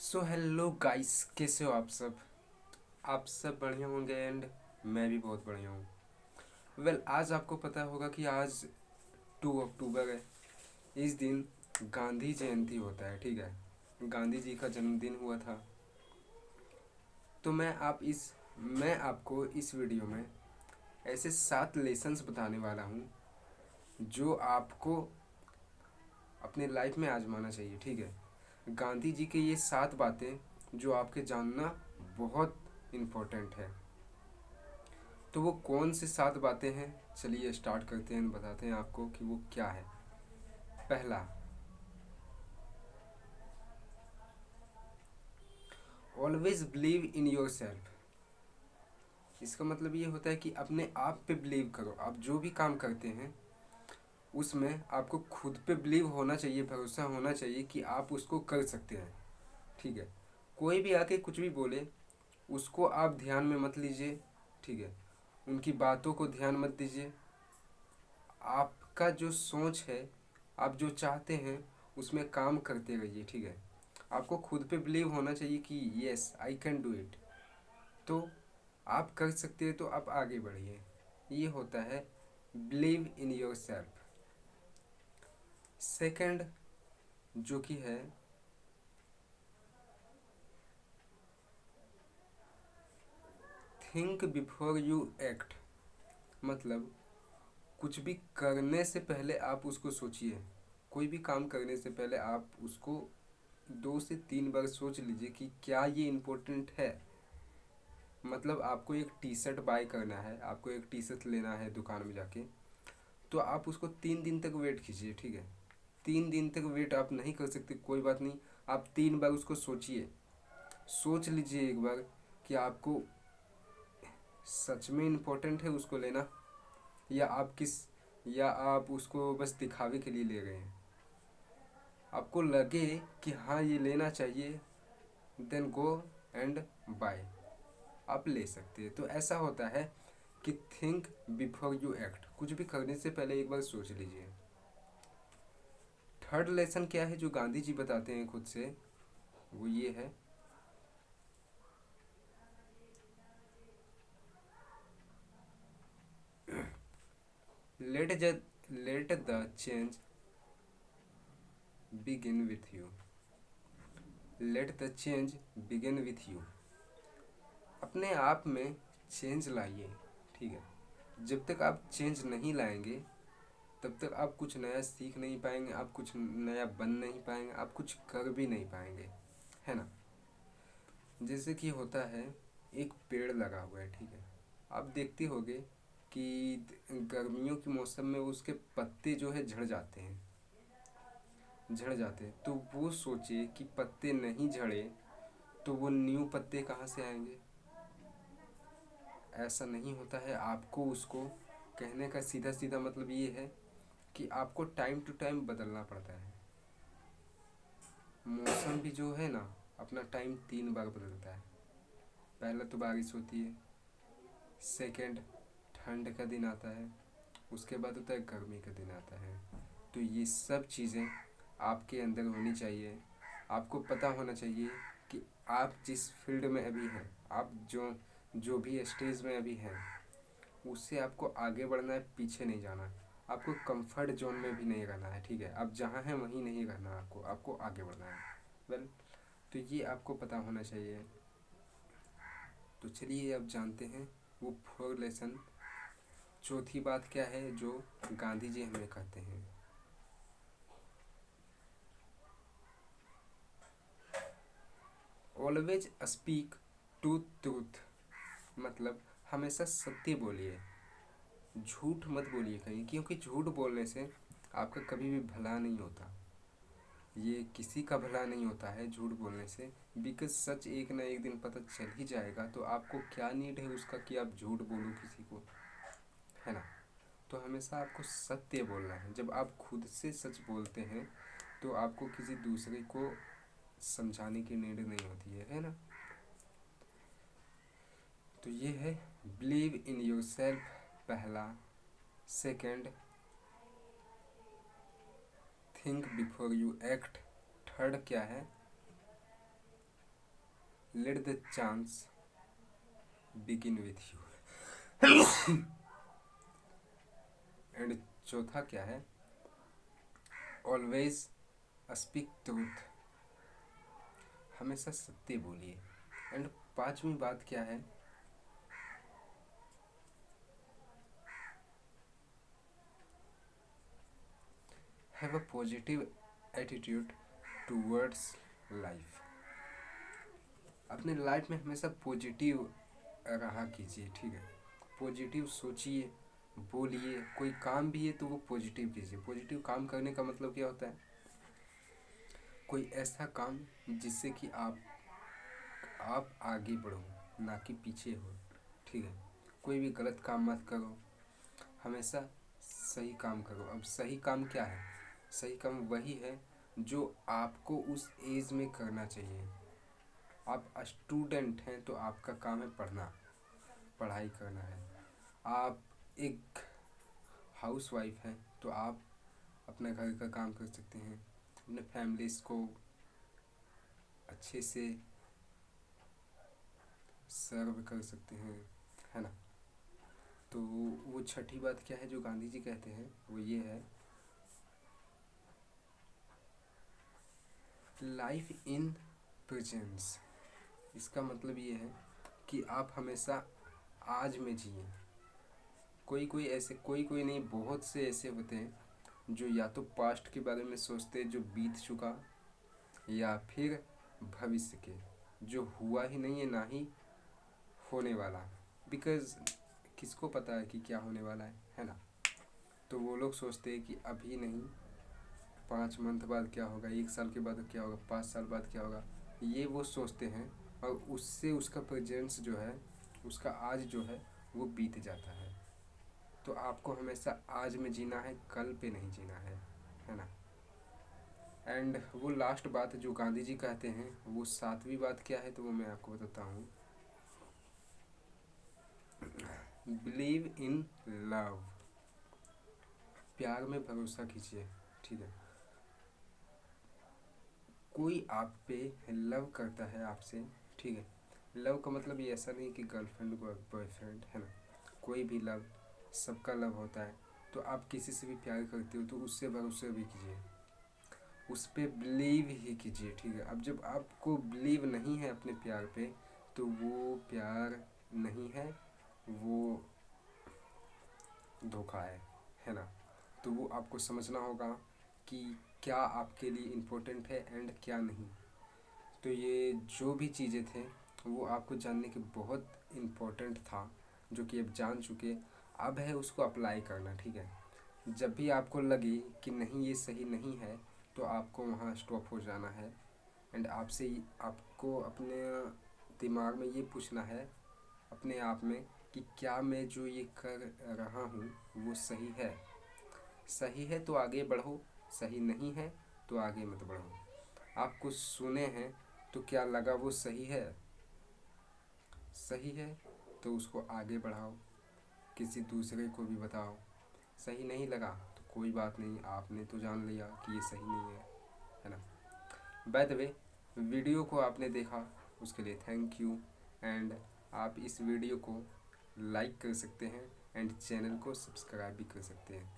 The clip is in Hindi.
सो हेलो गाइस, कैसे हो आप सब बढ़िया होंगे एंड मैं भी बहुत बढ़िया हूँ। आज आपको पता होगा कि आज 2 अक्टूबर है। इस दिन गांधी जयंती होता है, ठीक है। गांधी जी का जन्मदिन हुआ था। तो मैं आपको इस वीडियो में ऐसे 7 लेसन्स बताने वाला हूँ जो आपको अपने लाइफ में आजमाना चाहिए, ठीक है। गांधी जी के ये 7 बातें जो आपके जानना बहुत इम्पोर्टेंट है। तो वो कौन सी 7 बातें हैं, चलिए स्टार्ट करते हैं, बताते हैं आपको कि वो क्या है। पहला, always believe in your self. इसका मतलब ये होता है कि अपने आप पे बिलीव करो। आप जो भी काम करते हैं उसमें आपको खुद पे बिलीव होना चाहिए, भरोसा होना चाहिए कि आप उसको कर सकते हैं, ठीक है। कोई भी आके कुछ भी बोले उसको आप ध्यान में मत लीजिए, ठीक है। उनकी बातों को ध्यान मत दीजिए। आपका जो सोच है, आप जो चाहते हैं उसमें काम करते रहिए, ठीक है। आपको खुद पे बिलीव होना चाहिए कि yes I can do it. तो आप कर सकते हैं, तो आप आगे बढ़िए। ये होता है believe in your self. Second जो कि है, थिंक बिफोर यू एक्ट। मतलब कुछ भी करने से पहले आप उसको सोचिए। कोई भी काम करने से पहले आप उसको 2 से 3 बार सोच लीजिए कि क्या ये इम्पोर्टेंट है। मतलब आपको एक टी शर्ट बाय करना है, आपको एक टी शर्ट लेना है दुकान में जाके, तो आप उसको 3 दिन तक वेट कीजिए, ठीक है। 3 दिन तक वेट आप नहीं कर सकते, कोई बात नहीं। आप 3 बार उसको सोचिए। सोच लीजिए एक बार कि आपको सच में इम्पोर्टेंट है उसको लेना, या आप किस या आप उसको बस दिखावे के लिए ले रहे हैं। आपको लगे कि हाँ ये लेना चाहिए, देन गो एंड बाय। आप ले सकते हैं। तो ऐसा होता है कि थिंक बिफोर यू एक्ट। कुछ भी करने से पहले एक बार सोच लीजिए। थर्ड लेसन क्या है जो गांधी जी बताते हैं खुद से, वो ये है, let let the change begin with you. Let the change begin with you. अपने आप में चेंज लाइए, ठीक है। जब तक आप चेंज नहीं लाएंगे तब तक आप कुछ नया सीख नहीं पाएंगे, आप कुछ नया बन नहीं पाएंगे, आप कुछ कर भी नहीं पाएंगे, है ना। जैसे कि होता है, एक पेड़ लगा हुआ है, ठीक है। आप देखते होगे कि गर्मियों के मौसम में उसके पत्ते जो है झड़ जाते हैं। तो वो सोचे कि पत्ते नहीं झड़े तो वो न्यू पत्ते कहाँ से आएंगे। ऐसा नहीं होता है। आपको उसको कहने का सीधा सीधा मतलब ये है कि आपको टाइम टू टाइम बदलना पड़ता है। मौसम भी जो है ना, अपना टाइम 3 बार बदलता है। पहला तो बारिश होती है, सेकंड ठंड का दिन आता है, उसके बाद होता है गर्मी का दिन आता है। तो ये सब चीज़ें आपके अंदर होनी चाहिए। आपको पता होना चाहिए कि आप जिस फील्ड में अभी हैं, आप जो जो भी स्टेज में अभी हैं, उससे आपको आगे बढ़ना है, पीछे नहीं जाना। आपको कंफर्ट जोन में भी नहीं रहना है, ठीक है। आप जहाँ हैं वहीं नहीं रहना, आपको आपको आगे बढ़ना है। वेल, तो ये आपको पता होना चाहिए। तो चलिए अब जानते हैं वो 4 लेसन। चौथी बात क्या है जो गांधी जी हमें कहते हैं, ऑलवेज स्पीक टू ट्रूथ। मतलब हमेशा सत्य बोलिए, झूठ मत बोलिए कहीं, क्योंकि झूठ बोलने से आपका कभी भी भला नहीं होता। ये किसी का भला नहीं होता है झूठ बोलने से। बिकॉज सच एक ना एक दिन पता चल ही जाएगा। तो आपको क्या नीड है उसका कि आप झूठ बोलो किसी को, है ना। तो हमेशा आपको सत्य बोलना है। जब आप खुद से सच बोलते हैं तो आपको किसी दूसरे को समझाने की नीड नहीं होती है ना। तो ये है बिलीव इन योर सेल्फ, पहला। Second, think before you act. Third क्या है, let the chance begin with you. And चौथा क्या है, ऑलवेज स्पीक ट्रूथ, हमेशा सत्य बोलिए। एंड पांचवी बात क्या है, have a positive attitude towards life. अपने लाइफ में हमेशा पॉजिटिव रहा कीजिए, ठीक है। पॉजिटिव सोचिए, बोलिए, कोई काम भी है तो वो पॉजिटिव कीजिए। पॉजिटिव काम करने का मतलब क्या होता है, कोई ऐसा काम जिससे कि आप आगे बढ़ो, ना कि पीछे हो, ठीक है। कोई भी गलत काम मत करो, हमेशा सही काम करो। अब सही काम क्या है, सही काम वही है जो आपको उस एज में करना चाहिए। आप स्टूडेंट हैं तो आपका काम है पढ़ना, पढ़ाई करना है। आप एक हाउस वाइफ हैं तो आप अपने घर का काम कर सकते हैं, अपने फैमिलीज को अच्छे से सर्व कर सकते हैं, है ना। तो वो छठी बात क्या है जो गांधी जी कहते हैं, वो ये है, लाइफ इन प्रेजेंस। इसका मतलब ये है कि आप हमेशा आज में जिए। कोई नहीं, बहुत से ऐसे होते हैं जो या तो पास्ट के बारे में सोचते हैं जो बीत चुका, या फिर भविष्य के जो हुआ ही नहीं है ना ही होने वाला। बिकॉज किसको पता है कि क्या होने वाला है ना। तो वो लोग सोचते हैं कि अभी नहीं, 5 मंथ बाद क्या होगा, 1 साल के बाद क्या होगा, 5 साल बाद क्या होगा, ये वो सोचते हैं। और उससे उसका प्रेजेंस जो है, उसका आज जो है वो बीत जाता है। तो आपको हमेशा आज में जीना है, कल पे नहीं जीना है ना। एंड वो लास्ट बात जो गांधी जी कहते हैं, वो 7वीं बात क्या है, तो वो मैं आपको बताता हूँ, बिलीव इन लव, प्यार में भरोसा कीजिए, ठीक है। कोई आप पे लव करता है आपसे, ठीक है। लव का मतलब ये ऐसा नहीं कि गर्लफ्रेंड बॉयफ्रेंड, है ना। कोई भी लव, सबका लव होता है। तो आप किसी से भी प्यार करते हो तो उससे भरोसा भी कीजिए, उस पर बिलीव ही कीजिए, ठीक है। अब जब आपको बिलीव नहीं है अपने प्यार पे, तो वो प्यार नहीं है, वो धोखा है ना। तो वो आपको समझना होगा कि क्या आपके लिए इम्पोर्टेंट है एंड क्या नहीं। तो ये जो भी चीज़ें थे वो आपको जानने के बहुत इम्पोर्टेंट था, जो कि अब जान चुके। अब है उसको अप्लाई करना, ठीक है। जब भी आपको लगे कि नहीं ये सही नहीं है, तो आपको वहाँ स्टॉप हो जाना है। एंड आपको अपने दिमाग में ये पूछना है अपने आप में कि क्या मैं जो ये कर रहा हूँ वो सही है। सही है तो आगे बढ़ो, सही नहीं है तो आगे मत बढ़ो। आप कुछ सुने हैं तो क्या लगा वो सही है, सही है तो उसको आगे बढ़ाओ, किसी दूसरे को भी बताओ। सही नहीं लगा तो कोई बात नहीं, आपने तो जान लिया कि ये सही नहीं है ना। बाय द वे, वीडियो को आपने देखा उसके लिए थैंक यू। एंड आप इस वीडियो को लाइक कर सकते हैं एंड चैनल को सब्सक्राइब भी कर सकते हैं।